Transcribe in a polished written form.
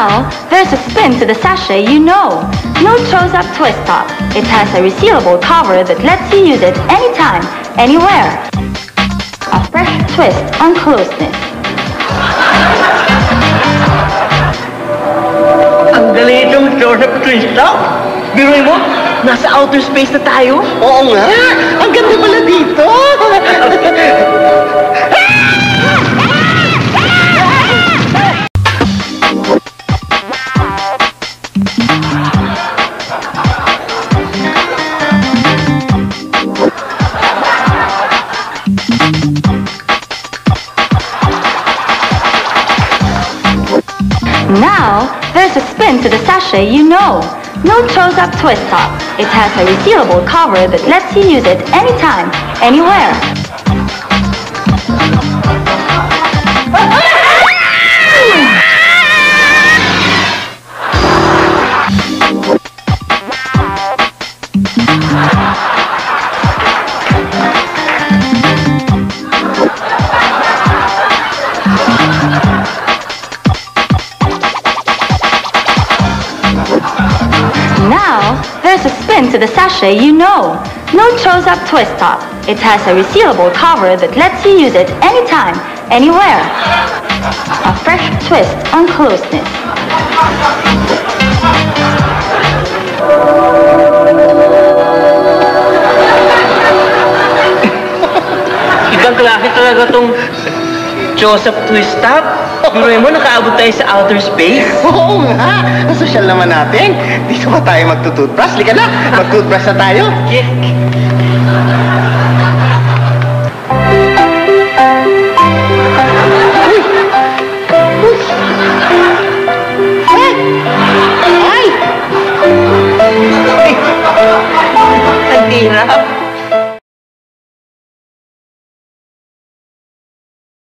Now, there's a spin to the sachet you know. No Chose-Up Twist Top. It has a resealable cover that lets you use it anytime, anywhere. A fresh twist on closeness. Ang galing itong Chose-Up Twist Top. Biruin mo, nasa outer space na tayo. Oo nga! Ang ganda pala dito! Now, there's a spin to the sachet you know. No Chose-Up Twist Top. It has a resealable cover that lets you use it anytime, anywhere. Now, there's a spin to the sachet you know. No Chose-Up Twist Top. It has a resealable cover that lets you use it anytime, anywhere. A fresh twist on closeness. Ibang klase talaga tong Chose-Up Twist Top. Biruin mo, nakaabot tayo sa outer space. Oo nga! Ang sosyal naman natin. Dito pa tayo magtutoothbrush. Lika na! Magtoothbrush na tayo. Yeah. Ay! Ang hirap.